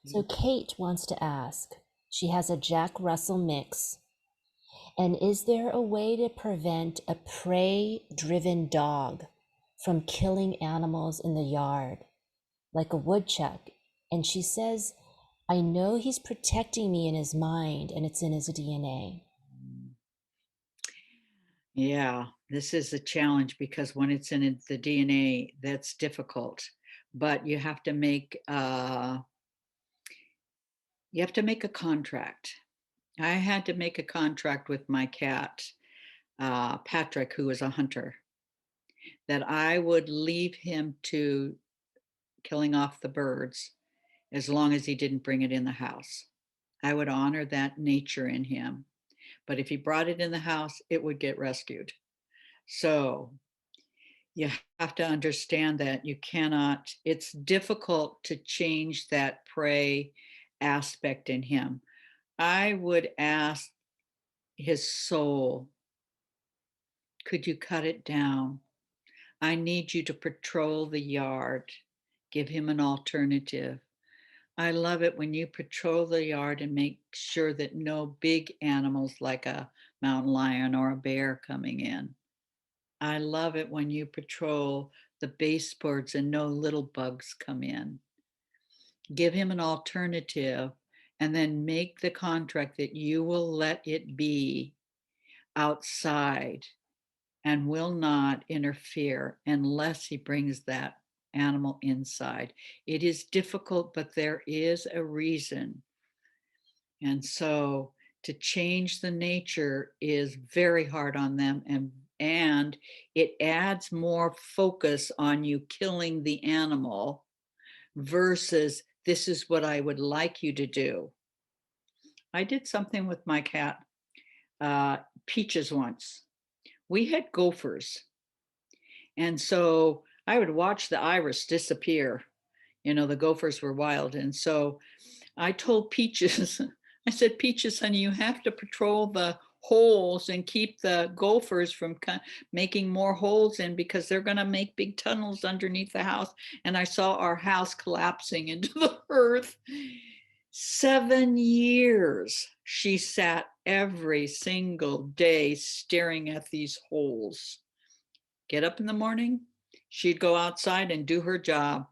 So Okay. Kate wants to ask, she has a Jack Russell mix, and is there a way to prevent a prey-driven dog from killing animals in the yard, like a woodchuck? And she says, I know he's protecting me in his mind and it's in his DNA. Yeah, this is a challenge because when it's in the DNA, that's difficult. But you have to make a contract. I had to make a contract with my cat, Patrick, who was a hunter, that I would leave him to killing off the birds as long as he didn't bring it in the house. I would honor that nature in him. But if he brought it in the house, it would get rescued. So you have to understand that you cannot, it's difficult to change that prey aspect in him. I would ask his soul, could you cut it down? I need you to patrol the yard. Give him an alternative. I love it when you patrol the yard and make sure that no big animals like a mountain lion or a bear coming in. I love it when you patrol the baseboards and no little bugs come in. Give him an alternative and then make the contract that you will let it be outside and will not interfere unless he brings that animal inside. It is difficult, but there is a reason. And so to change the nature is very hard on them, and it adds more focus on you killing the animal versus this is what I would like you to do. I did something with my cat, Peaches, once. We had gophers. And so I would watch the iris disappear. You know, the gophers were wild. And so I told Peaches, I said, Peaches, honey, you have to patrol the holes and keep the gophers from making more holes in because they're going to make big tunnels underneath the house. And I saw our house collapsing into the earth. 7 years she sat every single day staring at these holes. Get up in the morning, she'd go outside and do her job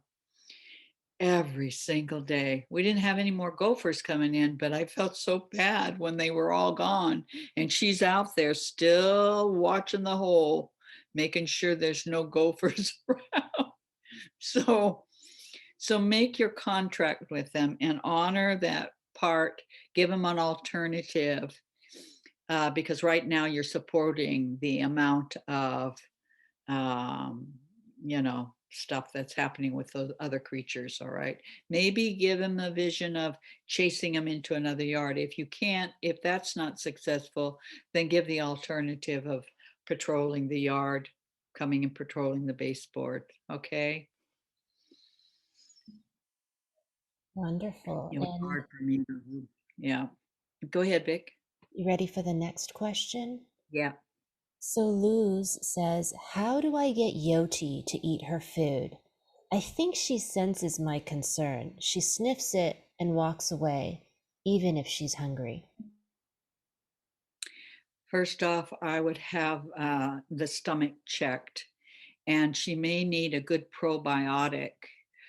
every single day. We didn't have any more gophers coming in, but I felt so bad when they were all gone. And she's out there still watching the hole, making sure there's no gophers around. So, so make your contract with them and honor that part. Give them an alternative because right now you're supporting the amount of um, stuff that's happening with those other creatures. All right. Maybe give them a vision of chasing them into another yard. If you can't, if that's not successful, then give the alternative of patrolling the yard, coming and patrolling the baseboard. Okay. Wonderful. It was And hard for me. Yeah. Go ahead, Vic. you ready for the next question? Yeah. So Luz says, how do I get Yoti to eat her food? I think she senses my concern. She sniffs it and walks away, even if she's hungry. First off, I would have the stomach checked, and she may need a good probiotic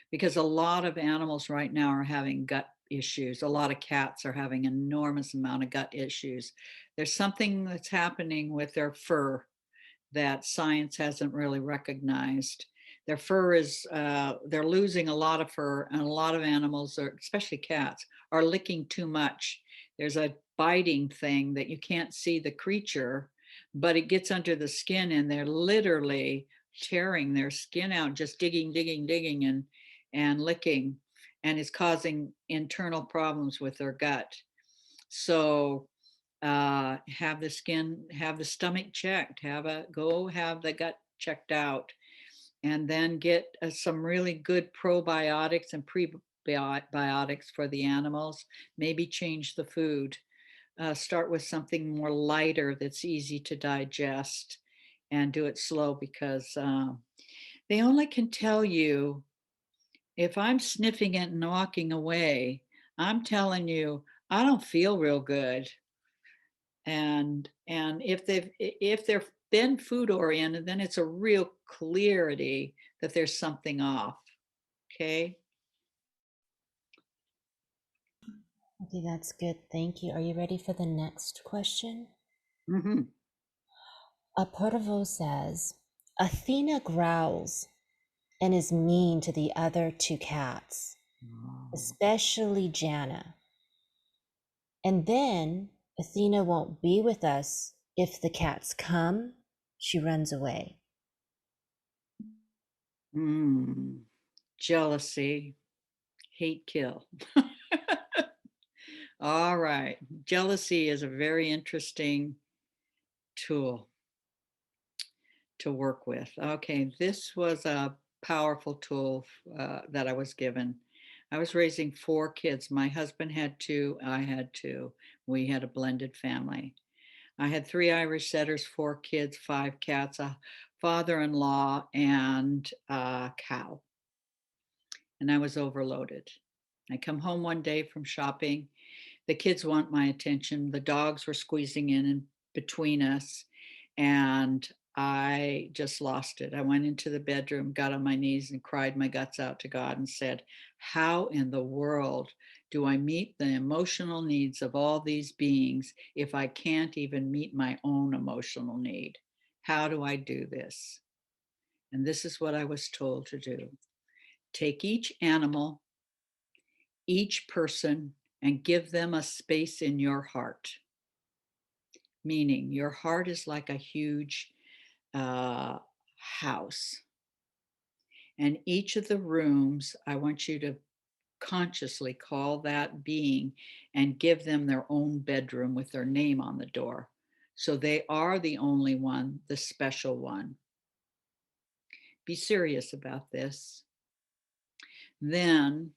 because a lot of animals right now are having gut issues. A lot of cats are having enormous amount of gut issues. There's something that's happening with their fur that science hasn't really recognized. Their fur is, they're losing a lot of fur, and a lot of animals, are, especially cats, are licking too much. There's a biting thing that you can't see the creature, but it gets under the skin, and they're literally tearing their skin out, just digging, digging, digging, and licking, and it's causing internal problems with their gut. So have the stomach checked, have the gut checked out, and then get some really good probiotics and prebiotics for the animals. Maybe change the food. Start with something more lighter that's easy to digest and do it slow because they only can tell you If I'm sniffing it and walking away, I'm telling you, I don't feel real good. And if they've been food oriented, then it's a real clarity that there's something off. Okay. Okay, that's good. Thank you. Are you ready for the next question? Hmm. Apervo says, Athena growls and is mean to the other two cats, especially Jana. And then Athena won't be with us if the cats come. She runs away. Jealousy, hate, kill. All right. Jealousy is a very interesting tool to work with. Okay, this was a powerful tool that I was given. I was raising four kids. My husband had two, I had two. We had a blended family. I had three Irish setters, four kids, five cats, a father in law, and a cow. And I was overloaded. I come home one day from shopping. The kids want my attention. The dogs were squeezing in between us, and I just lost it. I went into the bedroom, got on my knees, and cried my guts out to God and said, how in the world do I meet the emotional needs of all these beings if I can't even meet my own emotional need? How do I do this? And this is what I was told to do. Take each animal, each person, and give them a space in your heart. Meaning, your heart is like a huge uh, house. And each of the rooms, I want you to consciously call that being and give them their own bedroom with their name on the door. So they are the only one, the special one. Be serious about this. Then,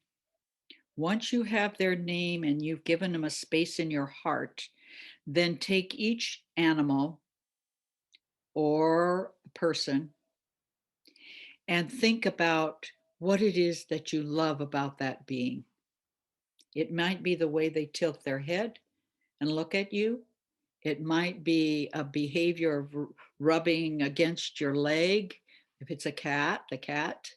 once you have their name and you've given them a space in your heart, then take each animal or person and think about what it is that you love about that being. It might be the way they tilt their head and look at you. It might be a behavior of rubbing against your leg. If it's a cat, the cat.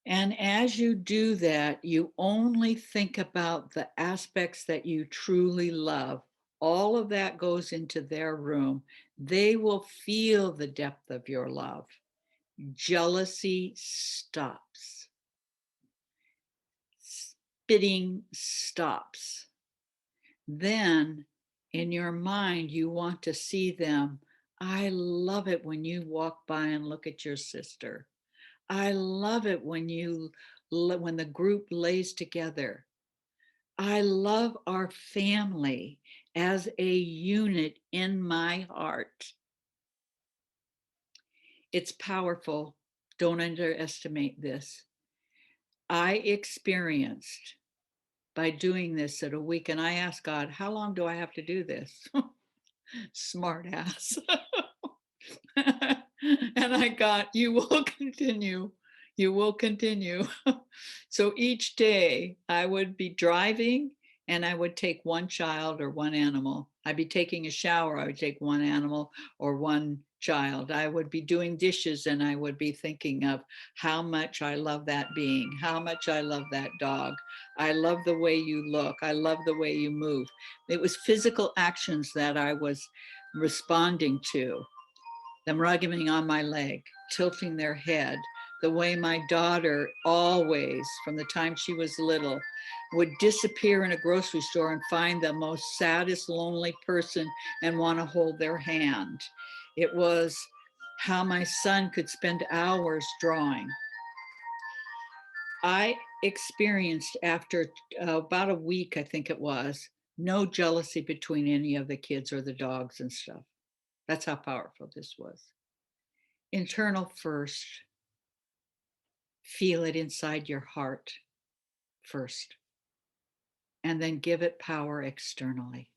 And as you do that, you only think about the aspects that you truly love. All of that goes into their room. They will feel the depth of your love. Jealousy stops. Spitting stops. Then in your mind, you want to see them. I love it when you walk by and look at your sister. I love it when the group lays together. I love our family as a unit in my heart. It's powerful. Don't underestimate this. I experienced by doing this at a week, and I asked God, how long do I have to do this? Smart ass. And I got, you will continue. You will continue. So each day I would be driving and I would take one child or one animal. I'd be taking a shower. I would take one animal or one child. I would be doing dishes and I would be thinking of how much I love that being, how much I love that dog. I love the way you look. I love the way you move. It was physical actions that I was responding to, them rubbing on my leg, tilting their head, the way my daughter always, from the time she was little, would disappear in a grocery store and find the most saddest, lonely person and want to hold their hand. It was how my son could spend hours drawing. I experienced after about a week, I think it was, no jealousy between any of the kids or the dogs and stuff. That's how powerful this was. Internal first, feel it inside your heart first, and then give it power externally.